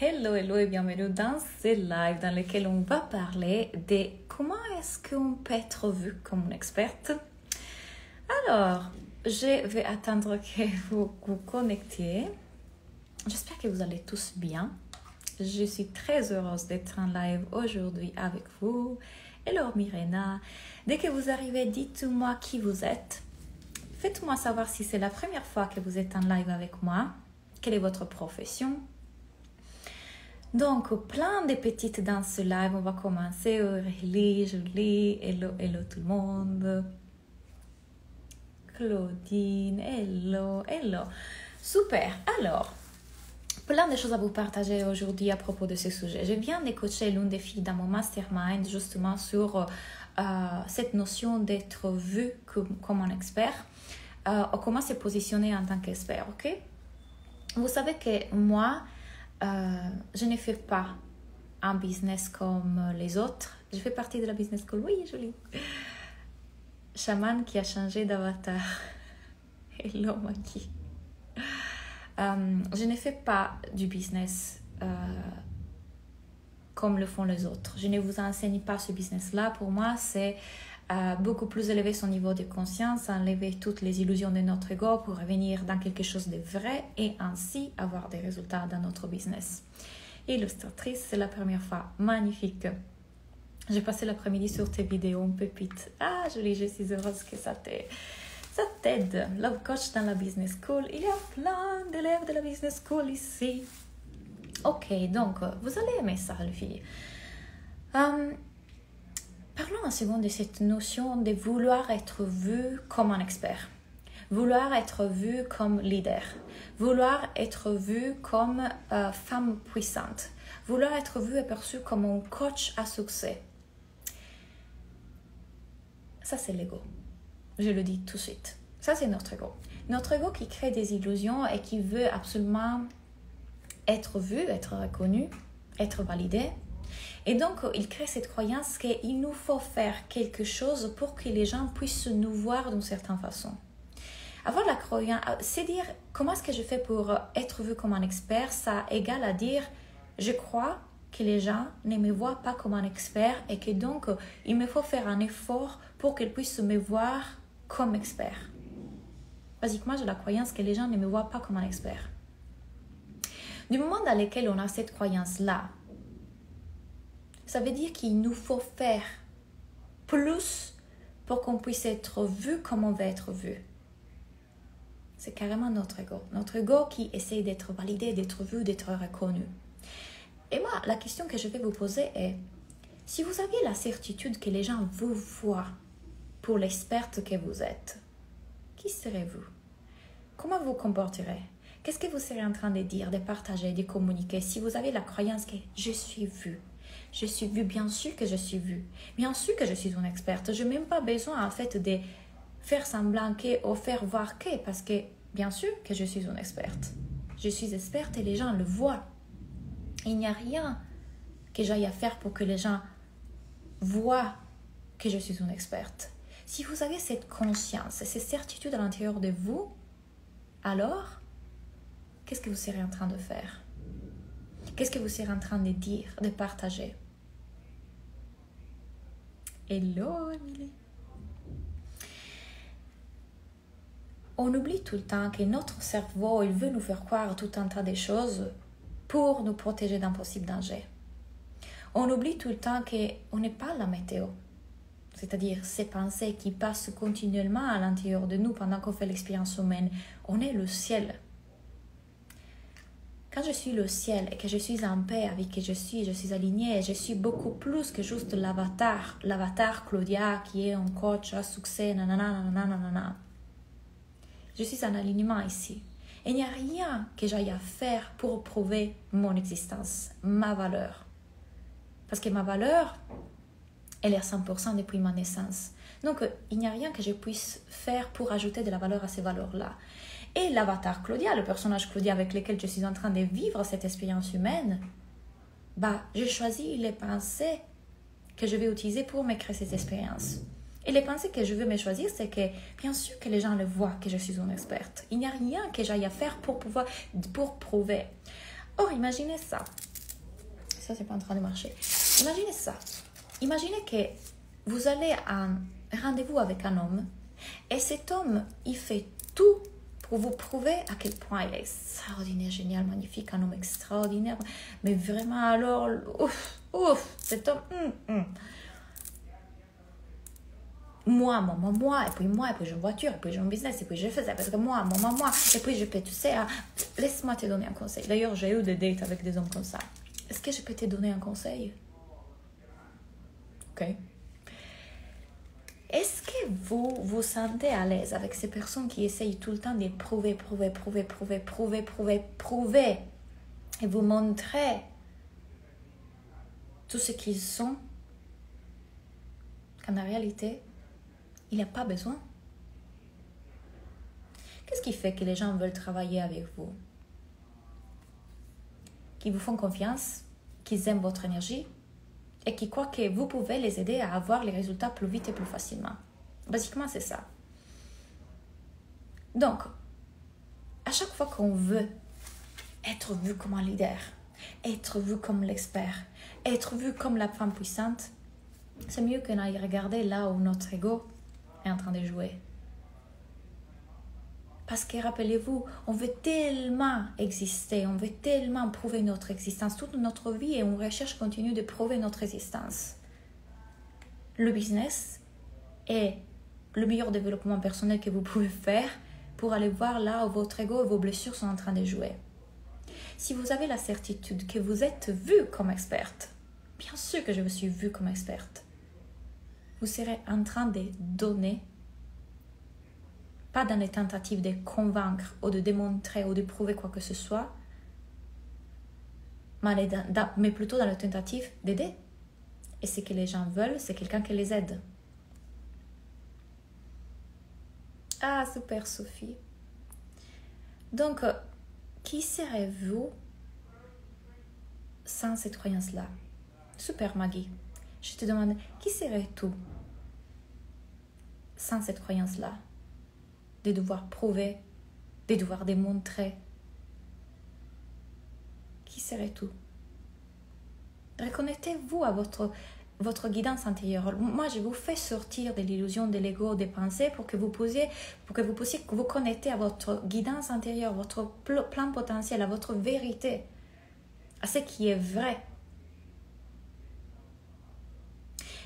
Hello, hello et bienvenue dans ce live dans lequel on va parler de comment est-ce qu'on peut être vu comme une experte. Alors, je vais attendre que vous vous connectiez. J'espère que vous allez tous bien. Je suis très heureuse d'être en live aujourd'hui avec vous. Hello Mirena. Dès que vous arrivez, dites-moi qui vous êtes. Faites-moi savoir si c'est la première fois que vous êtes en live avec moi. Quelle est votre profession? Donc, plein de petites dans ce live. On va commencer. Aurélie, Julie, hello, hello tout le monde. Claudine, hello, hello. Super. Alors, plein de choses à vous partager aujourd'hui à propos de ce sujet. Je viens de coacher l'une des filles dans mon mastermind justement sur cette notion d'être vu comme un expert. Comment se positionner en tant qu'expert, ok? Vous savez que moi, je ne fais pas un business comme les autres. Je fais partie de la business school. Oui, Julie. Chaman qui a changé d'avatar. Hello, Maki. Je ne fais pas du business comme le font les autres. Je ne vous enseigne pas ce business-là. Pour moi, c'est beaucoup plus élever son niveau de conscience, enlever toutes les illusions de notre ego pour revenir dans quelque chose de vrai et ainsi avoir des résultats dans notre business. Illustratrice, c'est la première fois. Magnifique. J'ai passé l'après-midi sur tes vidéos, une pépite. Ah, Julie, je suis heureuse que ça t'aide. Love Coach dans la Business School. Il y a plein d'élèves de la Business School ici. Ok, donc, vous allez aimer ça, les filles. Parlons un second de cette notion de vouloir être vu comme un expert, vouloir être vu comme leader, vouloir être vu comme femme puissante, vouloir être vu et perçu comme un coach à succès. Ça, c'est l'ego. Je le dis tout de suite. Ça, c'est notre ego. Notre ego qui crée des illusions et qui veut absolument être vu, être reconnu, être validé. Et donc, il crée cette croyance qu'il nous faut faire quelque chose pour que les gens puissent nous voir d'une certaine façon. Avoir la croyance, c'est dire comment est-ce que je fais pour être vu comme un expert, ça égale à dire je crois que les gens ne me voient pas comme un expert et que donc il me faut faire un effort pour qu'ils puissent me voir comme expert. Basiquement, j'ai la croyance que les gens ne me voient pas comme un expert. Du moment dans lequel on a cette croyance-là, ça veut dire qu'il nous faut faire plus pour qu'on puisse être vu comme on veut être vu. C'est carrément notre ego. Notre ego qui essaie d'être validé, d'être vu, d'être reconnu. Et moi, la question que je vais vous poser est, si vous aviez la certitude que les gens vous voient pour l'experte que vous êtes, qui serez-vous? Comment vous comporterez? Qu'est-ce que vous serez en train de dire, de partager, de communiquer si vous avez la croyance que je suis vue? Je suis vue, bien sûr que je suis vue. Bien sûr que je suis une experte. Je n'ai même pas besoin en fait de faire semblant que ou faire voir que parce que bien sûr que je suis une experte. Je suis experte et les gens le voient. Il n'y a rien que j'aille à faire pour que les gens voient que je suis une experte. Si vous avez cette conscience, cette certitude à l'intérieur de vous, alors qu'est-ce que vous serez en train de faire? Qu'est-ce que vous serez en train de dire, de partager? Hello, Emily. On oublie tout le temps que notre cerveau, il veut nous faire croire tout un tas de choses pour nous protéger d'un possible danger. On oublie tout le temps qu'on n'est pas la météo. C'est-à-dire ces pensées qui passent continuellement à l'intérieur de nous pendant qu'on fait l'expérience humaine. On est le ciel. Quand je suis le ciel et que je suis en paix avec qui je suis alignée, je suis beaucoup plus que juste l'avatar Claudia qui est un coach à succès, nanana, nanana, nanana. Je suis en alignement ici. Et il n'y a rien que j'aille à faire pour prouver mon existence, ma valeur. Parce que ma valeur, elle est à 100% depuis ma naissance. Donc, il n'y a rien que je puisse faire pour ajouter de la valeur à ces valeurs-là. Et l'avatar Claudia, le personnage Claudia avec lequel je suis en train de vivre cette expérience humaine, j'ai choisi les pensées que je vais utiliser pour me créer cette expérience. Et les pensées que je veux me choisir, c'est que bien sûr que les gens le voient que je suis une experte. Il n'y a rien que j'aille à faire pour prouver. Or, imaginez ça. ça c'est pas en train de marcher. Imaginez ça. Imaginez que vous allez à un rendez-vous avec un homme et cet homme, il fait tout pour vous prouver à quel point il est extraordinaire, génial, magnifique, un homme extraordinaire. Mais vraiment, alors, ouf, cet homme, moi, et puis j'ai une voiture, et puis j'ai un business, et puis je fais ça, parce que moi, et puis je peux, tu sais, laisse-moi te donner un conseil. D'ailleurs, j'ai eu des dates avec des hommes comme ça. Est-ce que je peux te donner un conseil? Ok. Est-ce que vous vous sentez à l'aise avec ces personnes qui essayent tout le temps de prouver, et vous montrer tout ce qu'ils sont, qu'en réalité, il n'y a pas besoin? Qu'est-ce qui fait que les gens veulent travailler avec vous? Qu'ils vous font confiance, qu'ils aiment votre énergie et qui croient que vous pouvez les aider à avoir les résultats plus vite et plus facilement. Basiquement, c'est ça. Donc, à chaque fois qu'on veut être vu comme un leader, être vu comme l'expert, être vu comme la femme puissante, c'est mieux qu'on aille regarder là où notre ego est en train de jouer. Parce que rappelez-vous, on veut tellement exister, on veut tellement prouver notre existence. Toute notre vie est une recherche continue de prouver notre existence. Le business est le meilleur développement personnel que vous pouvez faire pour aller voir là où votre ego et vos blessures sont en train de jouer. Si vous avez la certitude que vous êtes vue comme experte, bien sûr que je me suis vue comme experte, vous serez en train de donner, pas dans les tentatives de convaincre ou de démontrer ou de prouver quoi que ce soit, mais plutôt dans la tentative d'aider. Et ce que les gens veulent, c'est quelqu'un qui les aide. Ah, super Sophie. Donc, qui serez-vous sans cette croyance-là? Super Maggie. Je te demande, qui serais-tu sans cette croyance-là? De devoir prouver, de devoir démontrer. Qui serais-tu? Reconnectez-vous à votre guidance intérieure. Moi, je vous fais sortir de l'illusion de l'ego, des pensées, pour que vous puissiez vous connecter à votre guidance intérieure, votre plein potentiel, à votre vérité, à ce qui est vrai.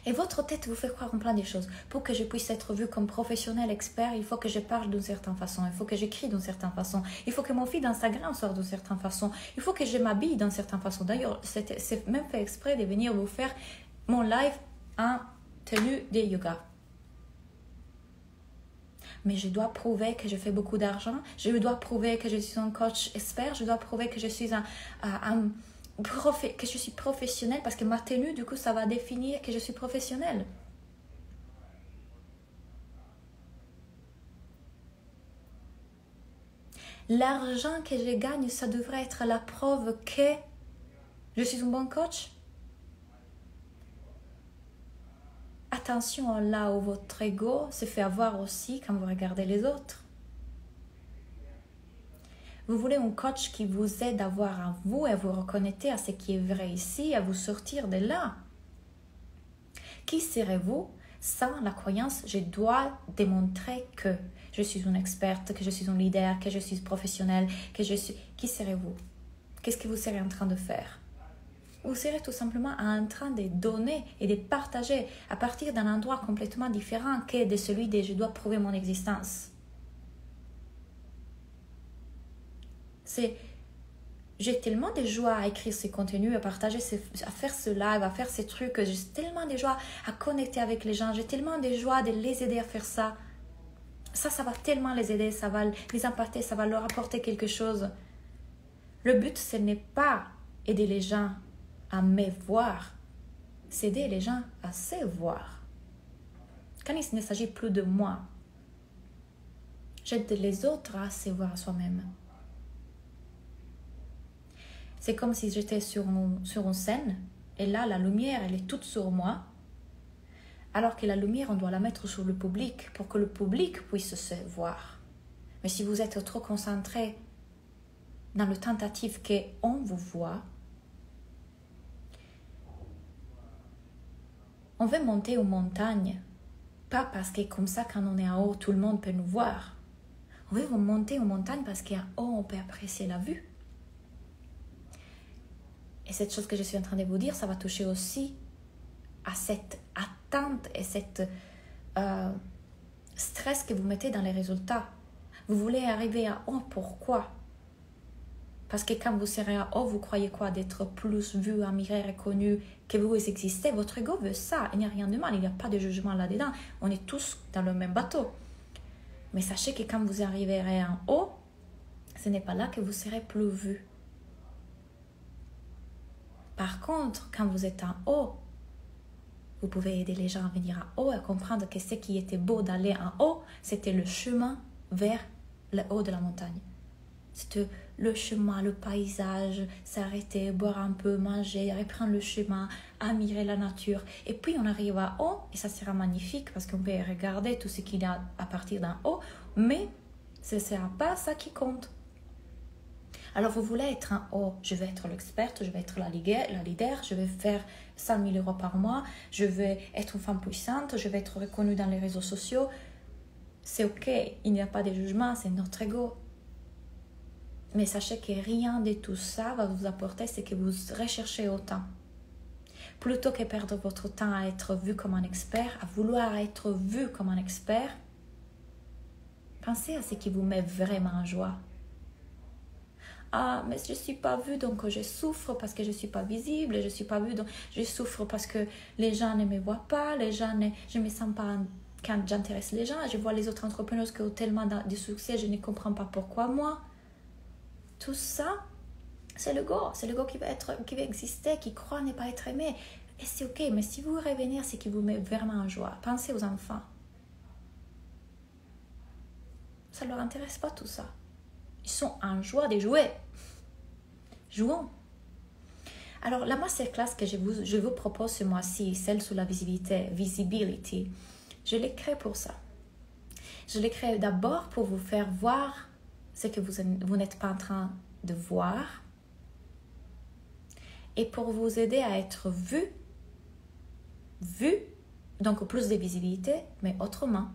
Et votre tête vous fait croire en plein des choses. Pour que je puisse être vue comme professionnel expert, il faut que je parle d'une certaine façon, il faut que j'écris d'une certaine façon, il faut que mon feed d'Instagram sorte d'une certaine façon, il faut que je m'habille d'une certaine façon. D'ailleurs, c'est même fait exprès de venir vous faire mon live en tenue de yoga. Mais je dois prouver que je fais beaucoup d'argent, je dois prouver que je suis un coach expert, je dois prouver que je suis que je suis professionnelle, parce que ma tenue, du coup, ça va définir que je suis professionnelle. L'argent que je gagne, ça devrait être la preuve que je suis un bon coach. Attention là où votre ego se fait avoir aussi quand vous regardez les autres. Vous voulez un coach qui vous aide à voir en vous et à vous reconnecter à ce qui est vrai ici, à vous sortir de là. Qui serez-vous sans la croyance « je dois démontrer que je suis une experte, que je suis un leader, que je suis professionnelle, que je suis… » Qui serez-vous? Qu'est-ce que vous serez en train de faire? Vous serez tout simplement en train de donner et de partager à partir d'un endroit complètement différent que de celui de « je dois prouver mon existence ». J'ai tellement de joie à écrire ces contenus, à partager, à faire ce live, à faire ces trucs. J'ai tellement de joie à connecter avec les gens. J'ai tellement de joie de les aider à faire ça. Ça va tellement les aider, ça va les impacter, ça va leur apporter quelque chose. Le but, ce n'est pas aider les gens à me voir, c'est aider les gens à se voir. Quand il ne s'agit plus de moi, j'aide les autres à se voir soi-même. C'est comme si j'étais sur une scène et là, la lumière, elle est toute sur moi. Alors que la lumière, on doit la mettre sur le public pour que le public puisse se voir. Mais si vous êtes trop concentré dans le tentative qu'on vous voit, On veut monter aux montagnes, pas parce que comme ça, quand on est en haut, tout le monde peut nous voir. On veut monter aux montagnes parce qu'en haut, on peut apprécier la vue. Et cette chose que je suis en train de vous dire, ça va toucher aussi à cette attente et cette stress que vous mettez dans les résultats. Vous voulez arriver à haut, pourquoi? Parce que quand vous serez à haut, vous croyez quoi? D'être plus vu, admiré, reconnu, que vous existez. Votre ego veut ça. Il n'y a rien de mal, il n'y a pas de jugement là-dedans. On est tous dans le même bateau. Mais sachez que quand vous arriverez en haut, ce n'est pas là que vous serez plus vu. Par contre, quand vous êtes en haut, vous pouvez aider les gens à venir en haut, à comprendre que ce qui était beau d'aller en haut, c'était le chemin vers le haut de la montagne. C'était le chemin, le paysage, s'arrêter, boire un peu, manger, reprendre le chemin, admirer la nature. Et puis on arrive en haut et ça sera magnifique parce qu'on peut regarder tout ce qu'il y a à partir d'en haut, mais ce ne sera pas ça qui compte. Alors vous voulez être en haut, je vais être l'experte, je vais être la leader, je vais faire 100 000 € par mois, je vais être une femme puissante, je vais être reconnue dans les réseaux sociaux. C'est ok, il n'y a pas de jugement, c'est notre ego. Mais sachez que rien de tout ça va vous apporter ce que vous recherchez autant. Plutôt que perdre votre temps à être vu comme un expert, à vouloir être vu comme un expert, pensez à ce qui vous met vraiment en joie. Ah, mais je ne suis pas vue, donc je souffre parce que je ne suis pas visible, je ne suis pas vue, donc je souffre parce que les gens ne me voient pas, je ne me sens pas quand j'intéresse les gens, je vois les autres entrepreneurs qui ont tellement de succès, je ne comprends pas pourquoi moi. Tout ça, c'est l'ego qui va exister, qui croit ne pas être aimé. Et c'est ok, mais si vous revenez à ce qui vous met vraiment en joie, pensez aux enfants. Ça ne leur intéresse pas tout ça. Ils sont en joie de jouer. Jouons. Alors, la masterclass que je vous propose ce mois-ci, celle sur la visibility, je l'ai créée pour ça. Je l'ai créée d'abord pour vous faire voir ce que vous n'êtes pas en train de voir et pour vous aider à être vu, donc plus de visibilité, mais autrement.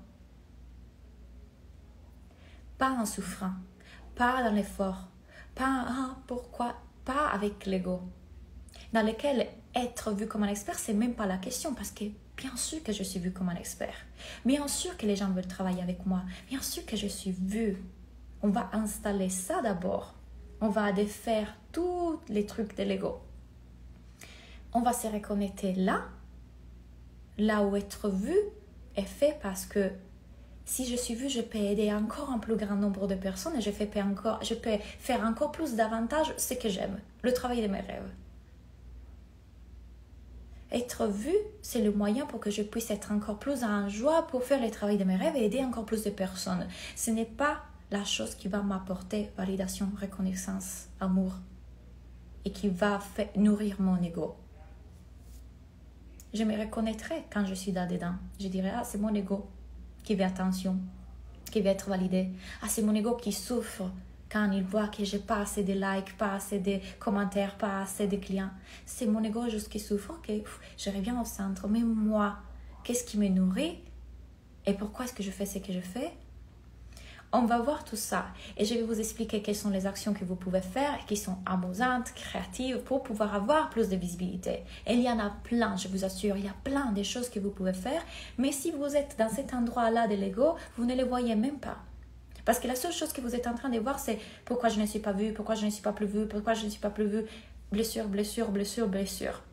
Pas en souffrant, pas dans l'effort, pas pourquoi, pas avec l'ego, dans lequel être vu comme un expert, c'est même pas la question, parce que bien sûr que je suis vue comme un expert, bien sûr que les gens veulent travailler avec moi, bien sûr que je suis vue. On va installer ça d'abord, on va défaire tous les trucs de l'ego. On va se reconnecter là où être vu est fait parce que si je suis vue, je peux aider encore un plus grand nombre de personnes et je peux faire encore plus d'avantages ce que j'aime, le travail de mes rêves. Être vue, c'est le moyen pour que je puisse être encore plus en joie pour faire le travail de mes rêves et aider encore plus de personnes. Ce n'est pas la chose qui va m'apporter validation, reconnaissance, amour et qui va nourrir mon ego. Je me reconnaîtrai quand je suis là-dedans. Je dirais, ah, c'est mon ego qui veut attention, qui veut être validé. Ah, c'est mon ego qui souffre quand il voit que j'ai pas assez de likes, pas assez de commentaires, pas assez de clients. C'est mon ego juste qui souffre. Ok, je reviens au centre. Mais moi, qu'est-ce qui me nourrit? Et pourquoi est-ce que je fais ce que je fais? On va voir tout ça et je vais vous expliquer quelles sont les actions que vous pouvez faire qui sont amusantes, créatives pour pouvoir avoir plus de visibilité. Et il y en a plein, je vous assure, il y a plein de choses que vous pouvez faire, mais si vous êtes dans cet endroit-là de l'ego, vous ne les voyez même pas. Parce que la seule chose que vous êtes en train de voir, c'est pourquoi je ne suis pas vue, pourquoi je ne suis pas plus vue, pourquoi je ne suis pas plus vue, blessure, blessure, blessure, blessure.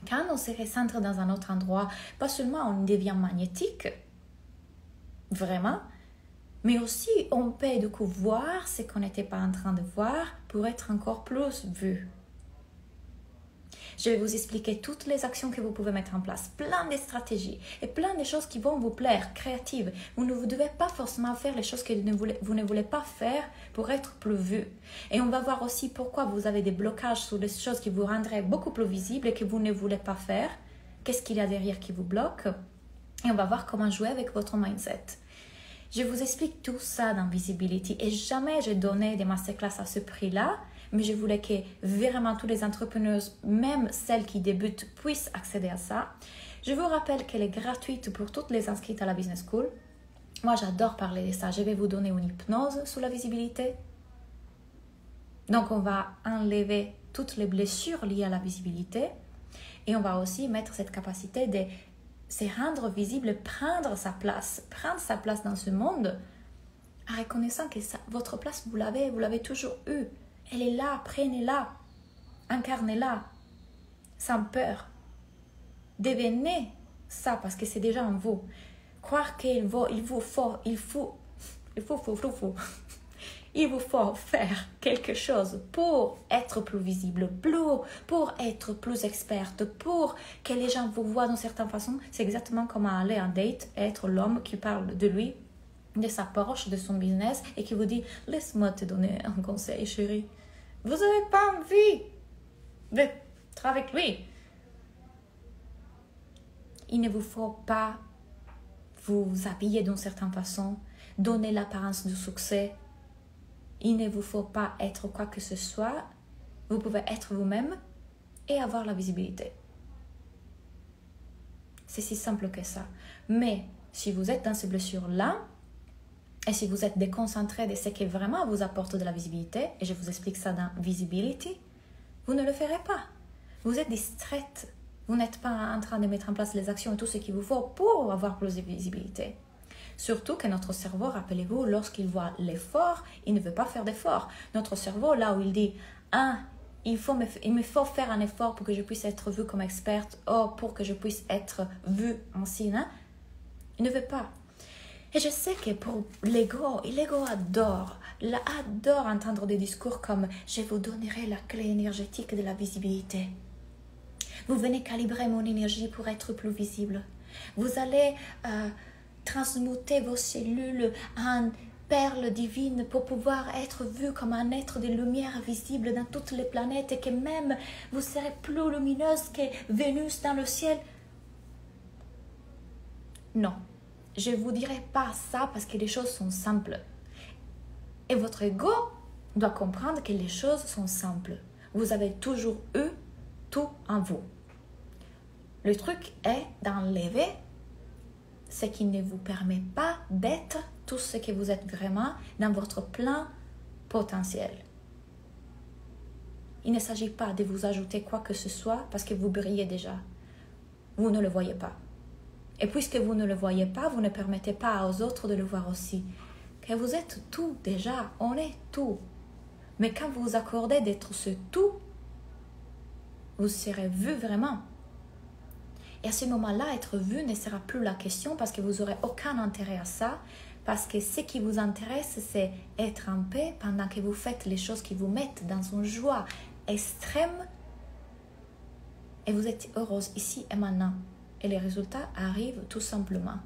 Quand on se recentre dans un autre endroit, pas seulement on devient magnétique, vraiment, mais aussi on peut du coup voir ce qu'on n'était pas en train de voir pour être encore plus vu. Je vais vous expliquer toutes les actions que vous pouvez mettre en place, plein de stratégies et plein de choses qui vont vous plaire, créatives. Vous ne devez pas forcément faire les choses que vous ne voulez pas faire pour être plus vu. Et on va voir aussi pourquoi vous avez des blocages sur des choses qui vous rendraient beaucoup plus visibles et que vous ne voulez pas faire. Qu'est-ce qu'il y a derrière qui vous bloque? Et on va voir comment jouer avec votre mindset. Je vous explique tout ça dans Visibility et jamais j'ai donné des masterclass à ce prix-là, mais je voulais que vraiment tous les entrepreneurs, même celles qui débutent, puissent accéder à ça. Je vous rappelle qu'elle est gratuite pour toutes les inscrites à la Business School. Moi, j'adore parler de ça. Je vais vous donner une hypnose sur la visibilité. Donc, on va enlever toutes les blessures liées à la visibilité et on va aussi mettre cette capacité de se rendre visible, prendre sa place dans ce monde en reconnaissant que votre place, vous l'avez toujours eue. Elle est là, prenez-la, incarnez-la, sans peur. Devenez ça parce que c'est déjà en vous. Croire qu'il vous faire quelque chose pour être plus visible, pour être plus experte, pour que les gens vous voient d'une certaine façon. C'est exactement comme aller en date et être l'homme qui parle de lui, de sa Porsche, de son business et qui vous dit « Laisse-moi te donner un conseil, chérie. Vous n'avez pas envie d'être avec lui. » Il ne vous faut pas vous habiller d'une certaine façon, donner l'apparence du succès. Il ne vous faut pas être quoi que ce soit. Vous pouvez être vous-même et avoir la visibilité. C'est si simple que ça. Mais si vous êtes dans ces blessures-là, et si vous êtes déconcentré de ce qui vraiment vous apporte de la visibilité, et je vous explique ça dans Visibility, vous ne le ferez pas. Vous êtes distraite. Vous n'êtes pas en train de mettre en place les actions et tout ce qu'il vous faut pour avoir plus de visibilité. Surtout que notre cerveau, rappelez-vous, lorsqu'il voit l'effort, il ne veut pas faire d'effort. Notre cerveau, là où il dit « Ah, il me faut faire un effort pour que je puisse être vue comme experte, pour que je puisse être vue en signe, il ne veut pas. » Et je sais que pour l'ego adore entendre des discours comme « Je vous donnerai la clé énergétique de la visibilité. Vous venez calibrer mon énergie pour être plus visible. Vous allez transmuter vos cellules en perles divines pour pouvoir être vu comme un être de lumière visible dans toutes les planètes et que même vous serez plus lumineuse que Vénus dans le ciel. » Non, je ne vous dirai pas ça parce que les choses sont simples. Et votre ego doit comprendre que les choses sont simples. Vous avez toujours eu tout en vous. Le truc est d'enlever ce qui ne vous permet pas d'être tout ce que vous êtes vraiment dans votre plein potentiel. Il ne s'agit pas de vous ajouter quoi que ce soit parce que vous brillez déjà. Vous ne le voyez pas. Et puisque vous ne le voyez pas, vous ne permettez pas aux autres de le voir aussi. Que vous êtes tout déjà, on est tout. Mais quand vous vous accordez d'être ce tout, vous serez vu vraiment. Et à ce moment-là, être vu ne sera plus la question parce que vous n'aurez aucun intérêt à ça. Parce que ce qui vous intéresse, c'est être en paix pendant que vous faites les choses qui vous mettent dans une joie extrême. Et vous êtes heureuse ici et maintenant. Et les résultats arrivent tout simplement.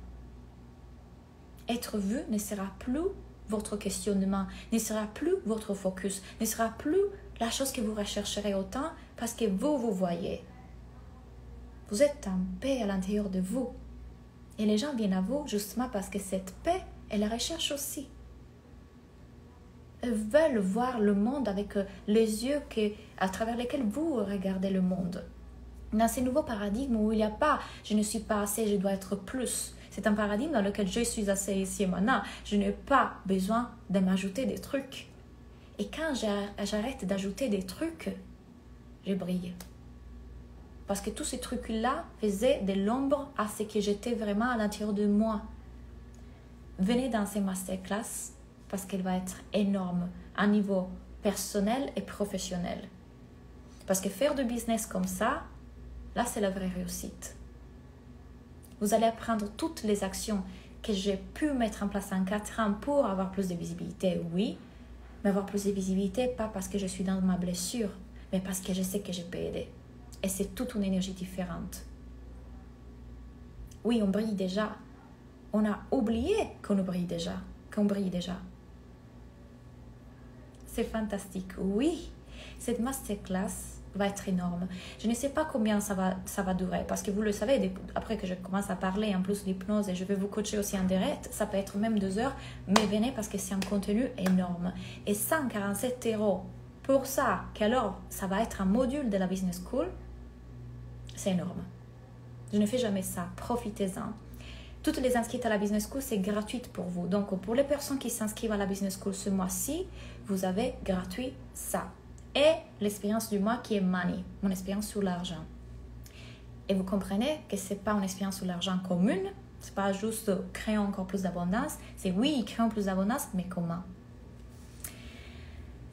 Être vu ne sera plus votre questionnement, ne sera plus votre focus, ne sera plus la chose que vous rechercherez autant parce que vous voyez. Vous êtes en paix à l'intérieur de vous. Et les gens viennent à vous justement parce que cette paix, elles la recherchent aussi. Elles veulent voir le monde avec les yeux à travers lesquels vous regardez le monde. Dans ces nouveaux paradigmes où il n'y a pas « je ne suis pas assez, je dois être plus », c'est un paradigme dans lequel je suis assez ici et maintenant. Je n'ai pas besoin de m'ajouter des trucs. Et quand j'arrête d'ajouter des trucs, je brille. Parce que tous ces trucs-là faisaient de l'ombre à ce que j'étais vraiment à l'intérieur de moi. Venez dans ces masterclass parce qu'elle va être énorme à niveau personnel et professionnel. Parce que faire du business comme ça, là, c'est la vraie réussite. Vous allez apprendre toutes les actions que j'ai pu mettre en place en 4 ans pour avoir plus de visibilité, oui. Mais avoir plus de visibilité, pas parce que je suis dans ma blessure, mais parce que je sais que je peux aider. Et c'est toute une énergie différente. Oui, on brille déjà. On a oublié qu'on brille déjà. C'est fantastique. Oui, cette masterclass va être énorme. Je ne sais pas combien ça va durer parce que vous le savez, après que je commence à parler en plus d'hypnose et je vais vous coacher aussi en direct, ça peut être même 2 heures, mais venez parce que c'est un contenu énorme. Et 147 € pour ça, qu'alors ça va être un module de la Business School, c'est énorme. Je ne fais jamais ça. Profitez-en. Toutes les inscrites à la Business School, c'est gratuit pour vous. Donc, pour les personnes qui s'inscrivent à la Business School ce mois-ci, vous avez gratuit ça. Et l'expérience du mois qui est Money, mon expérience sur l'argent. Et vous comprenez que ce n'est pas une expérience sur l'argent commune. Ce n'est pas juste créer encore plus d'abondance. C'est oui, créer plus d'abondance, mais comment?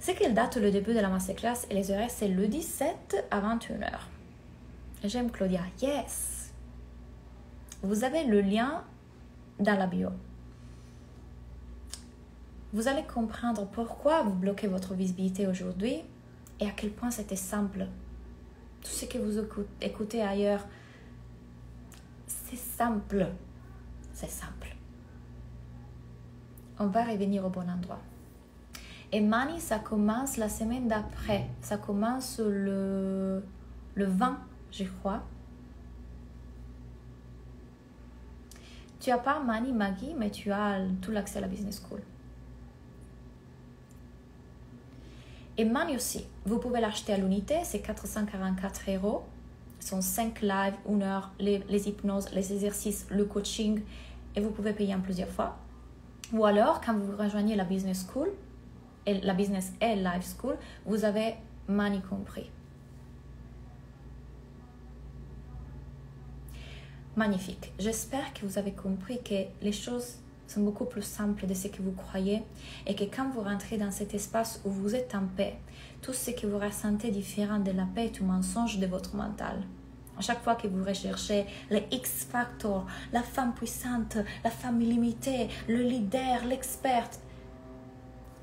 C'est quelle date le début de la masterclass et les horaires, c'est le 17 à 21h. J'aime Claudia. Yes! Vous avez le lien dans la bio. Vous allez comprendre pourquoi vous bloquez votre visibilité aujourd'hui et à quel point c'était simple. Tout ce que vous écoutez ailleurs, c'est simple. C'est simple. On va revenir au bon endroit. Et Money, ça commence la semaine d'après. Ça commence le 20, je crois. Tu n'as pas Money Maggie, mais tu as tout l'accès à la Business School. Et Money aussi, vous pouvez l'acheter à l'unité, c'est 444 €. Ce sont 5 lives, 1 heure, les hypnoses, les exercices, le coaching, et vous pouvez payer en plusieurs fois. Ou alors, quand vous rejoignez la Business School, et la Business et Life School, vous avez Money compris. Magnifique. J'espère que vous avez compris que les choses sont beaucoup plus simples de ce que vous croyez et que quand vous rentrez dans cet espace où vous êtes en paix, tout ce que vous ressentez différent de la paix est un mensonge de votre mental. À chaque fois que vous recherchez le X-Factor, la femme puissante, la femme illimitée, le leader, l'experte,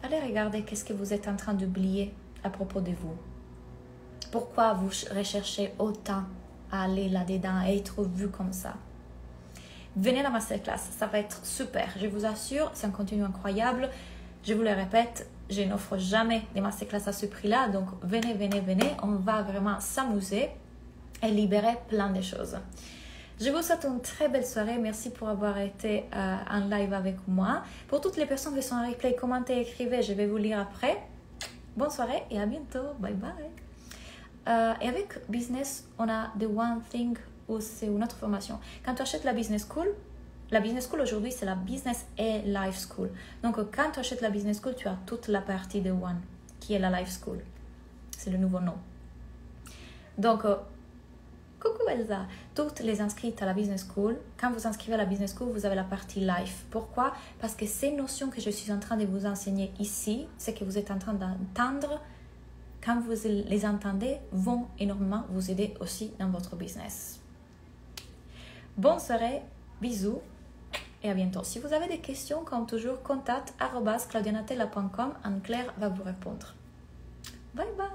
allez regarder qu'est-ce que vous êtes en train d'oublier à propos de vous. Pourquoi vous recherchez autant à aller là-dedans et être vu comme ça? Venez à la masterclass, ça va être super. Je vous assure, c'est un contenu incroyable. Je vous le répète, je n'offre jamais des masterclass à ce prix-là. Donc, venez, venez, venez. On va vraiment s'amuser et libérer plein de choses. Je vous souhaite une très belle soirée. Merci pour avoir été en live avec moi. Pour toutes les personnes qui sont en replay, commentez, écrivez. Je vais vous lire après. Bonne soirée et à bientôt. Bye bye. Et avec Business, on a The One Thing où c'est une autre formation. Quand tu achètes la Business School aujourd'hui, c'est la Business et Life School. Donc, quand tu achètes la Business School, tu as toute la partie de One, qui est la Life School. C'est le nouveau nom. Donc, coucou Elsa. Toutes les inscrites à la Business School, quand vous inscrivez à la Business School, vous avez la partie Life. Pourquoi? Parce que ces notions que je suis en train de vous enseigner ici, ce que vous êtes en train d'entendre, quand vous les entendez, vont énormément vous aider aussi dans votre business. Bonne soirée, bisous et à bientôt. Si vous avez des questions, comme toujours, contact @claudianatella.com. Anne-Claire va vous répondre. Bye bye.